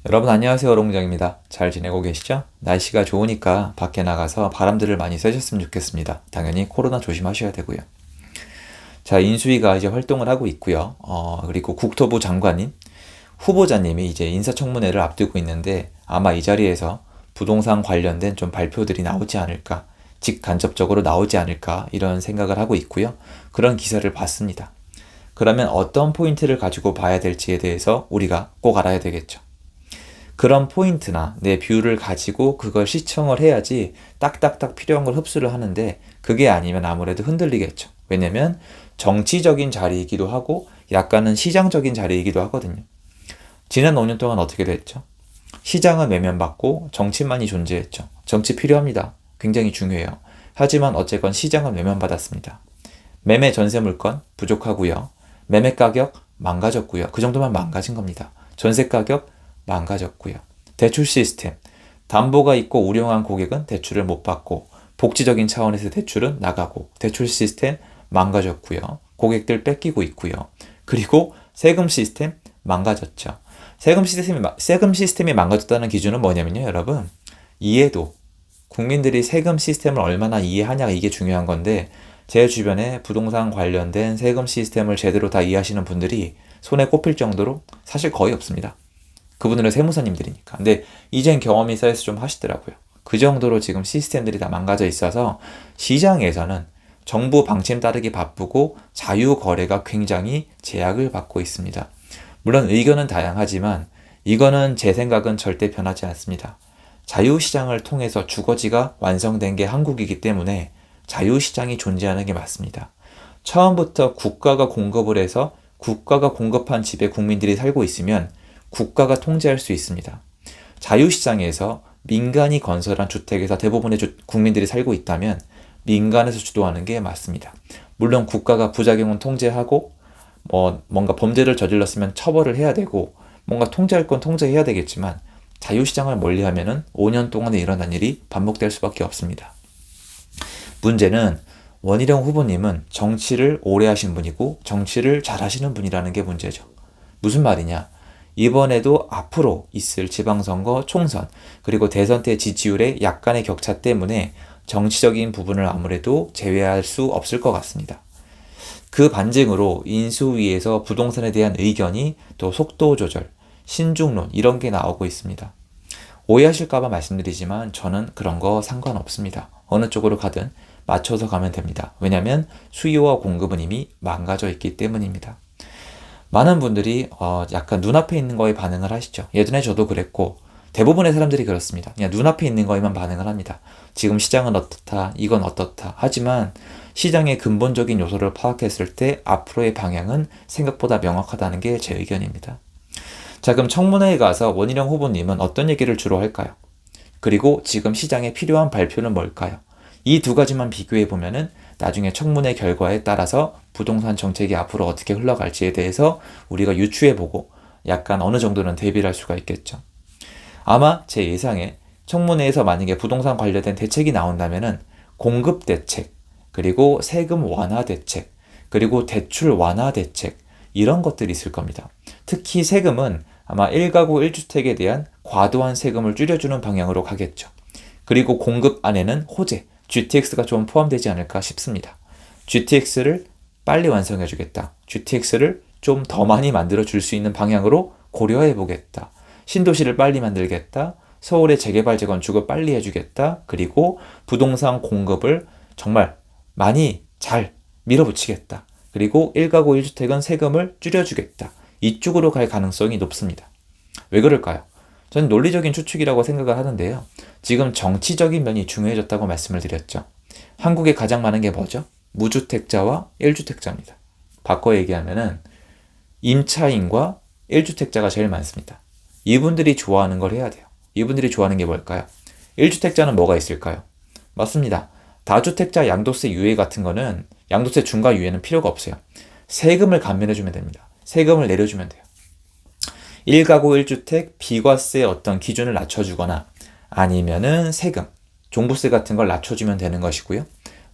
여러분 안녕하세요. 여롱장입니다. 잘 지내고 계시죠? 날씨가 좋으니까 밖에 나가서 바람들을 많이 쐬셨으면 좋겠습니다. 당연히 코로나 조심하셔야 되고요. 자, 인수위가 이제 활동을 하고 있고요. 그리고 국토부 장관님, 후보자님이 이제 인사청문회를 앞두고 있는데 아마 이 자리에서 부동산 관련된 좀 발표들이 나오지 않을까, 직간접적으로 나오지 않을까 이런 생각을 하고 있고요. 그런 기사를 봤습니다. 그러면 어떤 포인트를 가지고 봐야 될지에 대해서 우리가 꼭 알아야 되겠죠. 그런 포인트나 내 뷰를 가지고 그걸 시청을 해야지 딱딱딱 필요한 걸 흡수를 하는데 그게 아니면 아무래도 흔들리겠죠. 왜냐면 정치적인 자리이기도 하고 약간은 시장적인 자리이기도 하거든요. 지난 5년 동안 어떻게 됐죠? 시장은 외면받고 정치만이 존재했죠. 정치 필요합니다. 굉장히 중요해요. 하지만 어쨌건 시장은 외면받았습니다. 매매 전세 물건 부족하고요. 매매 가격 망가졌고요. 그 정도만 망가진 겁니다. 전세 가격 망가졌고요. 대출 시스템, 담보가 있고 우량한 고객은 대출을 못 받고 복지적인 차원에서 대출은 나가고 대출 시스템 망가졌고요. 고객들 뺏기고 있고요. 그리고 세금 시스템 망가졌죠. 세금 시스템이 망가졌다는 기준은 뭐냐면요, 여러분. 이해도. 국민들이 세금 시스템을 얼마나 이해하냐가 이게 중요한 건데 제 주변에 부동산 관련된 세금 시스템을 제대로 다 이해하시는 분들이 손에 꼽힐 정도로 사실 거의 없습니다. 그분들은 세무사님들이니까. 근데 이젠 경험이 쌓여서 좀 하시더라고요. 그 정도로 지금 시스템들이 다 망가져 있어서 시장에서는 정부 방침 따르기 바쁘고 자유거래가 굉장히 제약을 받고 있습니다. 물론 의견은 다양하지만 이거는 제 생각은 절대 변하지 않습니다. 자유시장을 통해서 주거지가 완성된 게 한국이기 때문에 자유시장이 존재하는 게 맞습니다. 처음부터 국가가 공급을 해서 국가가 공급한 집에 국민들이 살고 있으면 국가가 통제할 수 있습니다. 자유시장에서 민간이 건설한 주택에서 대부분의 국민들이 살고 있다면 민간에서 주도하는 게 맞습니다. 물론 국가가 부작용은 통제하고 뭔가 범죄를 저질렀으면 처벌을 해야 되고 뭔가 통제할 건 통제해야 되겠지만 자유시장을 멀리하면은 5년 동안에 일어난 일이 반복될 수밖에 없습니다. 문제는 원희룡 후보님은 정치를 오래 하신 분이고 정치를 잘 하시는 분이라는 게 문제죠. 무슨 말이냐? 이번에도 앞으로 있을 지방선거, 총선, 그리고 대선 때 지지율의 약간의 격차 때문에 정치적인 부분을 아무래도 제외할 수 없을 것 같습니다. 그 반증으로 인수위에서 부동산에 대한 의견이 또 속도 조절, 신중론 이런 게 나오고 있습니다. 오해하실까봐 말씀드리지만 저는 그런 거 상관없습니다. 어느 쪽으로 가든 맞춰서 가면 됩니다. 왜냐하면 수요와 공급은 이미 망가져 있기 때문입니다. 많은 분들이 약간 눈앞에 있는 거에 반응을 하시죠. 예전에 저도 그랬고 대부분의 사람들이 그렇습니다. 그냥 눈앞에 있는 거에만 반응을 합니다. 지금 시장은 어떻다, 이건 어떻다. 하지만 시장의 근본적인 요소를 파악했을 때 앞으로의 방향은 생각보다 명확하다는 게 제 의견입니다. 자, 그럼 청문회에 가서 원희룡 후보님은 어떤 얘기를 주로 할까요? 그리고 지금 시장에 필요한 발표는 뭘까요? 이 두 가지만 비교해 보면은 나중에 청문회 결과에 따라서 부동산 정책이 앞으로 어떻게 흘러갈지에 대해서 우리가 유추해보고 약간 어느 정도는 대비를 할 수가 있겠죠. 아마 제 예상에 청문회에서 만약에 부동산 관련된 대책이 나온다면은 공급 대책, 그리고 세금 완화 대책, 그리고 대출 완화 대책 이런 것들이 있을 겁니다. 특히 세금은 아마 1가구 1주택에 대한 과도한 세금을 줄여주는 방향으로 가겠죠. 그리고 공급 안에는 호재, GTX가 좀 포함되지 않을까 싶습니다. GTX를 빨리 완성해주겠다. GTX를 좀 더 많이 만들어줄 수 있는 방향으로 고려해보겠다. 신도시를 빨리 만들겠다. 서울의 재개발 재건축을 빨리 해주겠다. 그리고 부동산 공급을 정말 많이 잘 밀어붙이겠다. 그리고 1가구 1주택은 세금을 줄여주겠다. 이쪽으로 갈 가능성이 높습니다. 왜 그럴까요? 저는 논리적인 추측이라고 생각을 하는데요. 지금 정치적인 면이 중요해졌다고 말씀을 드렸죠. 한국에 가장 많은 게 뭐죠? 무주택자와 1주택자입니다. 바꿔 얘기하면은 임차인과 1주택자가 제일 많습니다. 이분들이 좋아하는 걸 해야 돼요. 이분들이 좋아하는 게 뭘까요? 1주택자는 뭐가 있을까요? 맞습니다. 다주택자 양도세 유예 같은 거는 양도세 중과 유예는 필요가 없어요. 세금을 감면해주면 됩니다. 세금을 내려주면 돼요. 1가구 1주택 비과세 어떤 기준을 낮춰주거나 아니면은 세금, 종부세 같은 걸 낮춰주면 되는 것이고요.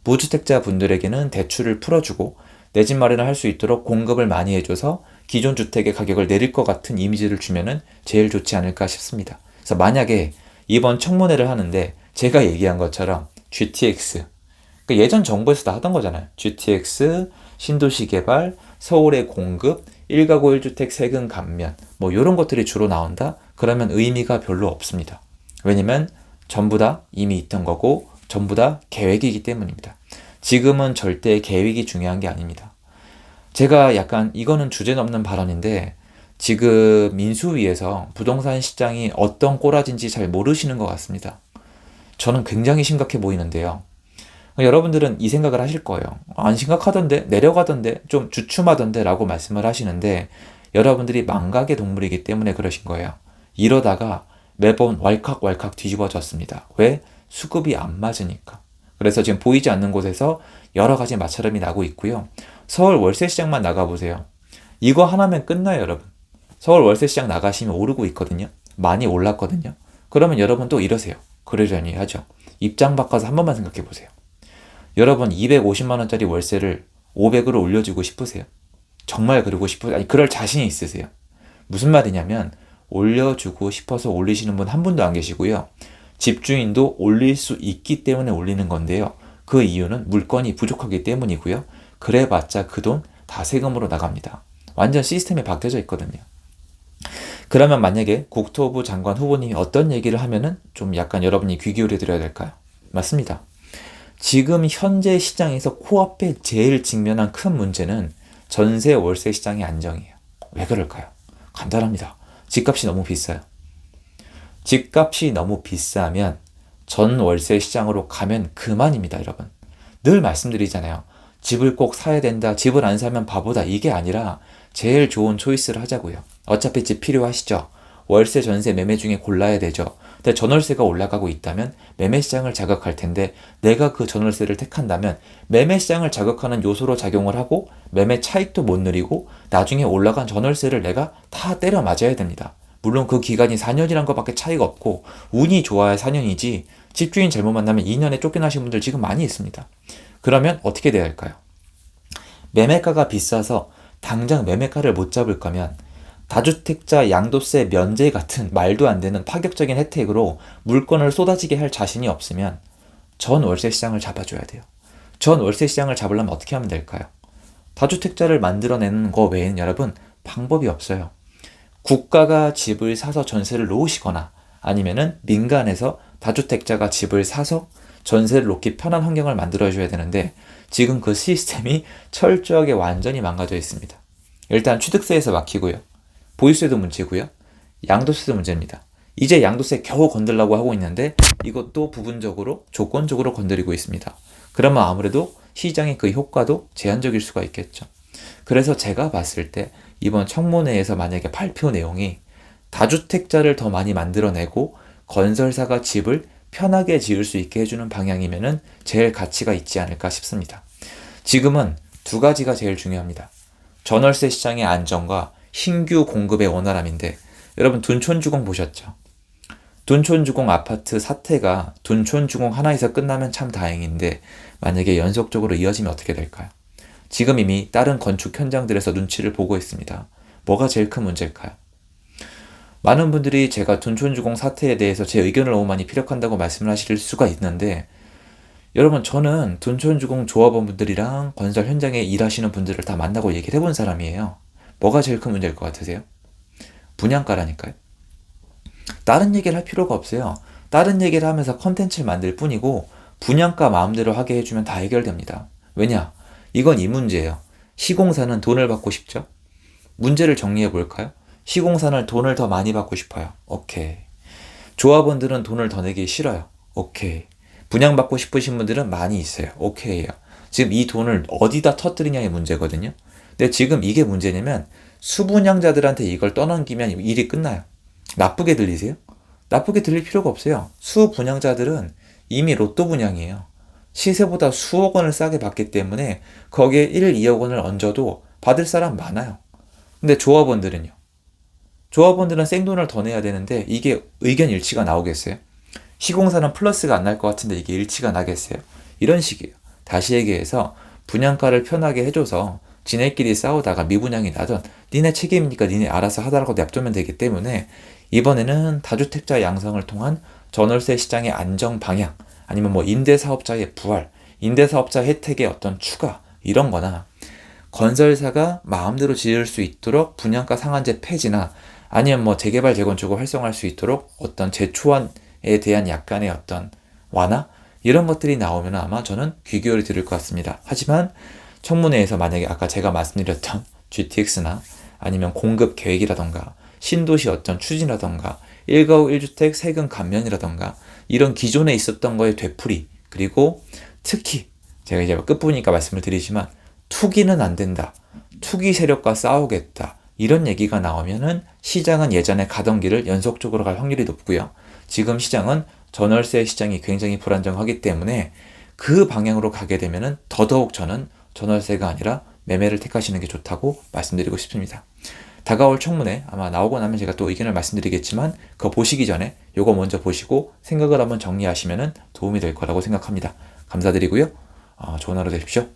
무주택자 분들에게는 대출을 풀어주고 내 집 마련을 할 수 있도록 공급을 많이 해줘서 기존 주택의 가격을 내릴 것 같은 이미지를 주면은 제일 좋지 않을까 싶습니다. 그래서 만약에 이번 청문회를 하는데 제가 얘기한 것처럼 GTX, 그러니까 예전 정부에서 다 하던 거잖아요. GTX, 신도시 개발, 서울의 공급, 1가구 1주택 세금 감면, 뭐 이런 것들이 주로 나온다? 그러면 의미가 별로 없습니다. 왜냐면 전부 다 이미 있던 거고 전부 다 계획이기 때문입니다. 지금은 절대 계획이 중요한 게 아닙니다. 제가 약간 이거는 주제 넘는 발언인데 지금 인수위에서 부동산 시장이 어떤 꼬라진지 잘 모르시는 것 같습니다. 저는 굉장히 심각해 보이는데요. 여러분들은 이 생각을 하실 거예요. 안 심각하던데, 내려가던데, 좀 주춤하던데 라고 말씀을 하시는데 여러분들이 망각의 동물이기 때문에 그러신 거예요. 이러다가 매번 왈칵왈칵 뒤집어졌습니다. 왜? 수급이 안 맞으니까. 그래서 지금 보이지 않는 곳에서 여러 가지 마찰음이 나고 있고요. 서울 월세 시장만 나가보세요. 이거 하나면 끝나요, 여러분. 서울 월세 시장 나가시면 오르고 있거든요. 많이 올랐거든요. 그러면 여러분 또 이러세요. 그러려니 하죠. 입장 바꿔서 한 번만 생각해 보세요. 여러분 250만 원짜리 월세를 500으로 올려주고 싶으세요? 정말 그러고 싶으세요? 아니 그럴 자신이 있으세요? 무슨 말이냐면 올려주고 싶어서 올리시는 분 한 분도 안 계시고요. 집주인도 올릴 수 있기 때문에 올리는 건데요. 그 이유는 물건이 부족하기 때문이고요. 그래봤자 그 돈 다 세금으로 나갑니다. 완전 시스템이 바뀌어져 있거든요. 그러면 만약에 국토부 장관 후보님이 어떤 얘기를 하면은 좀 약간 여러분이 귀 기울여 드려야 될까요? 맞습니다. 지금 현재 시장에서 코앞에 제일 직면한 큰 문제는 전세 월세 시장의 안정이에요. 왜 그럴까요? 간단합니다. 집값이 너무 비싸요. 집값이 너무 비싸면 전 월세 시장으로 가면 그만입니다, 여러분. 늘 말씀드리잖아요. 집을 꼭 사야 된다, 집을 안 사면 바보다, 이게 아니라 제일 좋은 초이스를 하자고요. 어차피 집 필요하시죠? 월세, 전세, 매매 중에 골라야 되죠. 근데 전월세가 올라가고 있다면 매매 시장을 자극할 텐데 내가 그 전월세를 택한다면 매매 시장을 자극하는 요소로 작용을 하고 매매 차익도 못 누리고 나중에 올라간 전월세를 내가 다 때려 맞아야 됩니다. 물론 그 기간이 4년이란 것밖에 차이가 없고 운이 좋아야 4년이지 집주인 잘못 만나면 2년에 쫓겨나신 분들 지금 많이 있습니다. 그러면 어떻게 돼야 할까요? 매매가가 비싸서 당장 매매가를 못 잡을 거면 다주택자 양도세 면제 같은 말도 안 되는 파격적인 혜택으로 물건을 쏟아지게 할 자신이 없으면 전 월세 시장을 잡아줘야 돼요. 전 월세 시장을 잡으려면 어떻게 하면 될까요? 다주택자를 만들어내는 거 외에는 여러분 방법이 없어요. 국가가 집을 사서 전세를 놓으시거나 아니면은 민간에서 다주택자가 집을 사서 전세를 놓기 편한 환경을 만들어줘야 되는데 지금 그 시스템이 철저하게 완전히 망가져 있습니다. 일단 취득세에서 막히고요. 보유세도 문제고요. 양도세도 문제입니다. 이제 양도세 겨우 건들려고 하고 있는데 이것도 부분적으로 조건적으로 건드리고 있습니다. 그러면 아무래도 시장의 그 효과도 제한적일 수가 있겠죠. 그래서 제가 봤을 때 이번 청문회에서 만약에 발표 내용이 다주택자를 더 많이 만들어내고 건설사가 집을 편하게 지을 수 있게 해주는 방향이면은 제일 가치가 있지 않을까 싶습니다. 지금은 두 가지가 제일 중요합니다. 전월세 시장의 안정과 신규 공급의 원활함인데 여러분 둔촌주공 보셨죠? 둔촌주공 아파트 사태가 둔촌주공 하나에서 끝나면 참 다행인데 만약에 연속적으로 이어지면 어떻게 될까요? 지금 이미 다른 건축 현장들에서 눈치를 보고 있습니다. 뭐가 제일 큰 문제일까요? 많은 분들이 제가 둔촌주공 사태에 대해서 제 의견을 너무 많이 피력한다고 말씀을 하실 수가 있는데 여러분 저는 둔촌주공 조합원분들이랑 건설 현장에 일하시는 분들을 다 만나고 얘기를 해본 사람이에요. 뭐가 제일 큰 문제일 것 같으세요? 분양가라니까요. 다른 얘기를 할 필요가 없어요. 다른 얘기를 하면서 컨텐츠를 만들 뿐이고 분양가 마음대로 하게 해주면 다 해결됩니다. 왜냐? 이건 이 문제예요. 시공사는 돈을 받고 싶죠? 문제를 정리해 볼까요? 시공사는 돈을 더 많이 받고 싶어요. 오케이. 조합원들은 돈을 더 내기 싫어요. 오케이. 분양받고 싶으신 분들은 많이 있어요. 오케이요. 지금 이 돈을 어디다 터뜨리냐의 문제거든요. 근데 지금 이게 문제냐면 수분양자들한테 이걸 떠넘기면 일이 끝나요. 나쁘게 들리세요? 나쁘게 들릴 필요가 없어요. 수분양자들은 이미 로또 분양이에요. 시세보다 수억 원을 싸게 받기 때문에 거기에 1, 2억 원을 얹어도 받을 사람 많아요. 근데 조합원들은요? 조합원들은 생돈을 더 내야 되는데 이게 의견 일치가 나오겠어요? 시공사는 플러스가 안 날 것 같은데 이게 일치가 나겠어요? 이런 식이에요. 다시 얘기해서 분양가를 편하게 해줘서 지네끼리 싸우다가 미분양이 나던 니네 책임이니까 니네 알아서 하다라고 냅두면 되기 때문에 이번에는 다주택자 양성을 통한 전월세 시장의 안정 방향, 아니면 뭐 임대사업자의 부활, 임대사업자 혜택의 어떤 추가 이런 거나 건설사가 마음대로 지을 수 있도록 분양가 상한제 폐지나 아니면 뭐 재개발 재건축을 활성화할 수 있도록 어떤 재초안에 대한 약간의 어떤 완화 이런 것들이 나오면 아마 저는 귀 기울여 들을 것 같습니다. 하지만 청문회에서 만약에 아까 제가 말씀드렸던 GTX나 아니면 공급 계획이라던가 신도시 어떤 추진이라던가 1가구 1주택 세금 감면이라던가 이런 기존에 있었던 거의 되풀이, 그리고 특히 제가 이제 끝부분이니까 말씀을 드리지만 투기는 안 된다, 투기 세력과 싸우겠다 이런 얘기가 나오면은 시장은 예전에 가던 길을 연속적으로 갈 확률이 높고요. 지금 시장은 전월세 시장이 굉장히 불안정하기 때문에 그 방향으로 가게 되면은 더더욱 저는 전월세가 아니라 매매를 택하시는 게 좋다고 말씀드리고 싶습니다. 다가올 청문회 아마 나오고 나면 제가 또 의견을 말씀드리겠지만 그거 보시기 전에 요거 먼저 보시고 생각을 한번 정리하시면 도움이 될 거라고 생각합니다. 감사드리고요. 좋은 하루 되십시오.